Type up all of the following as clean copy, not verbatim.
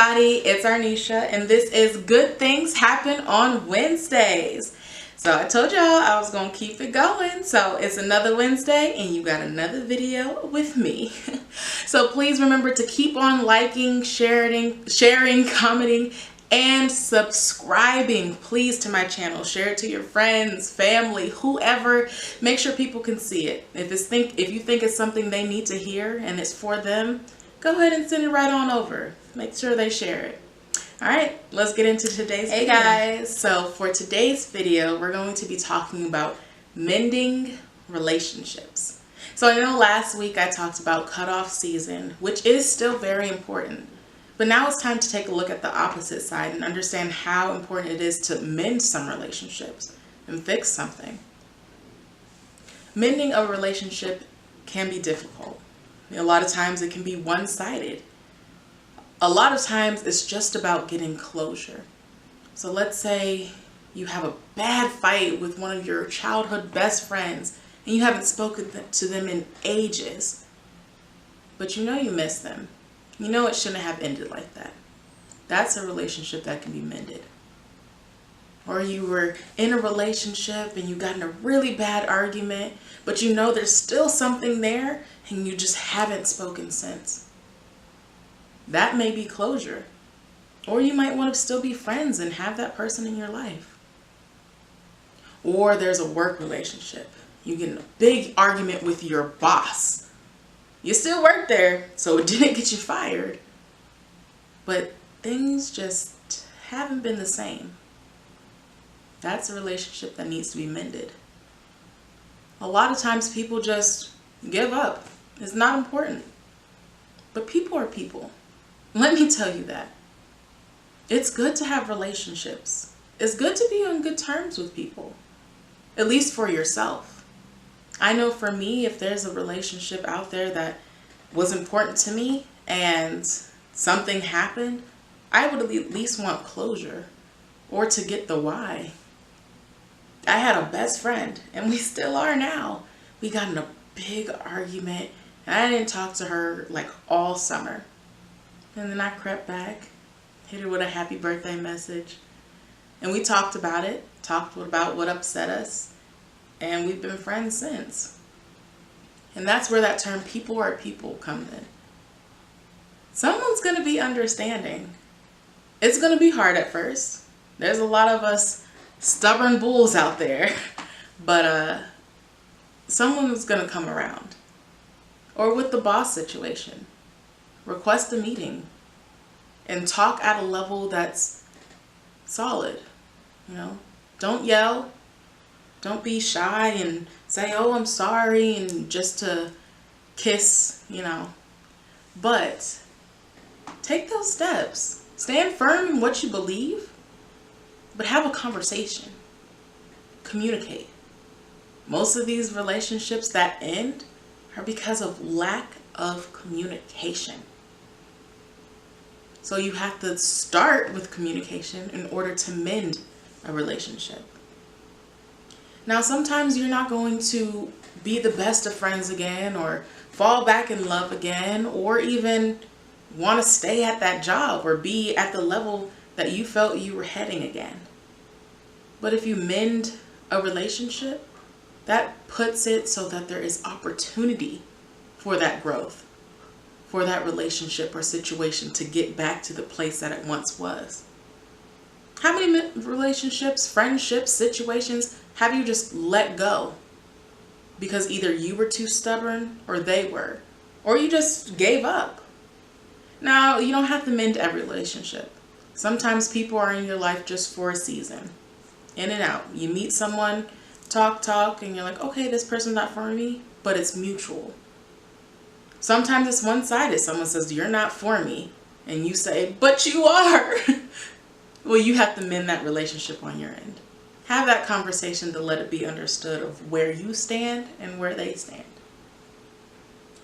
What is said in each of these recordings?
everybody, it's Arnisha, and this is Good Things Happen on Wednesdays. So I told y'all I was going to keep it going. So it's another Wednesday and you got another video with me. So please remember to keep on liking, sharing, commenting, and subscribing, please, to my channel. Share it to your friends, family, whoever. Make sure people can see it. If you think it's something they need to hear and it's for them, go ahead and send it right on over. Make sure they share it. All right, let's get into today's video. Hey guys, so for today's video, we're going to be talking about mending relationships. So I know last week I talked about cutoff season, which is still very important. But now it's time to take a look at the opposite side and understand how important it is to mend some relationships and fix something. Mending a relationship can be difficult. A lot of times it can be one-sided. A lot of times it's just about getting closure. So let's say you have a bad fight with one of your childhood best friends and you haven't spoken to them in ages, but you know you miss them. You know it shouldn't have ended like that. That's a relationship that can be mended. Or you were in a relationship and you got in a really bad argument, but you know there's still something there and you just haven't spoken since. That may be closure. Or you might want to still be friends and have that person in your life. Or there's a work relationship. You get in a big argument with your boss. You still work there, so it didn't get you fired. But things just haven't been the same. That's a relationship that needs to be mended. A lot of times people just give up. It's not important. But people are people. Let me tell you that. It's good to have relationships. It's good to be on good terms with people. At least for yourself. I know for me, if there's a relationship out there that was important to me and something happened, I would at least want closure or to get the why. I had a best friend, and we still are now. We got in a big argument, and I didn't talk to her like all summer. And then I crept back, hit her with a happy birthday message, and we talked about it, talked about what upset us, and we've been friends since. And that's where that term people are people comes in. Someone's going to be understanding. It's going to be hard at first. There's a lot of us stubborn bulls out there, but someone's going to come around. Or with the boss situation, request a meeting and talk at a level that's solid. You know, don't yell. Don't be shy and say, oh, I'm sorry, and just to kiss, you know. But take those steps. Stand firm in what you believe, but have a conversation. Communicate. Most of these relationships that end are because of lack of communication. So you have to start with communication in order to mend a relationship. Now, sometimes you're not going to be the best of friends again or fall back in love again or even want to stay at that job or be at the level that you felt you were heading again. But if you mend a relationship, that puts it so that there is opportunity for that growth, for that relationship or situation to get back to the place that it once was. How many relationships, friendships, situations have you just let go because either you were too stubborn or they were, or you just gave up? Now, you don't have to mend every relationship. Sometimes people are in your life just for a season, in and out. You meet someone, talk, and you're like, okay, this person's not for me, but it's mutual. Sometimes it's one-sided. Someone says, you're not for me, and you say, but you are. Well, you have to mend that relationship on your end. Have that conversation to let it be understood of where you stand and where they stand.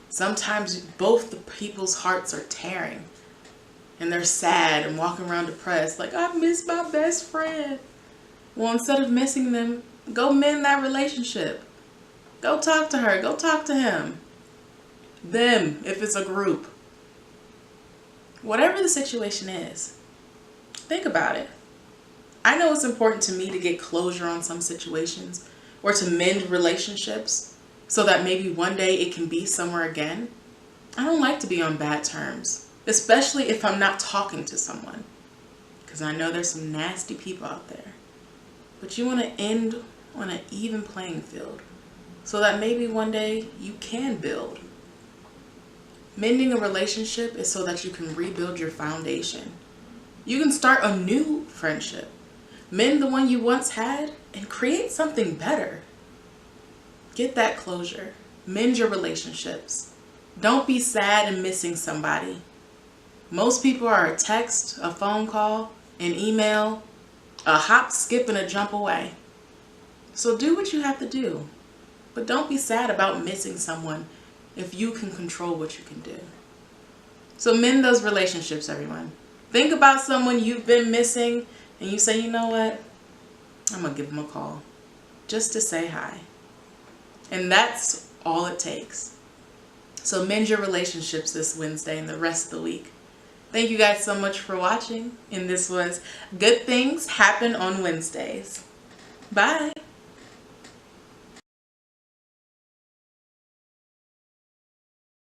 Sometimes both the people's hearts are tearing and they're sad and walking around depressed, like, I miss my best friend. Well, instead of missing them, go mend that relationship. Go talk to her. Go talk to him. Them, if it's a group. Whatever the situation is, think about it. I know it's important to me to get closure on some situations or to mend relationships so that maybe one day it can be somewhere again. I don't like to be on bad terms, especially if I'm not talking to someone, because I know there's some nasty people out there. But you want to end on an even playing field so that maybe one day you can build. Mending a relationship is so that you can rebuild your foundation. You can start a new friendship, mend the one you once had, and create something better. Get that closure. Mend your relationships. Don't be sad and missing somebody. Most people are a text, a phone call, an email, a hop, skip, and a jump away. So do what you have to do. But don't be sad about missing someone if you can control what you can do. So mend those relationships, everyone. Think about someone you've been missing and you say, you know what? I'm going to give them a call just to say hi. And that's all it takes. So mend your relationships this Wednesday and the rest of the week. Thank you guys so much for watching. And this was Good Things Happen on Wednesdays. Bye.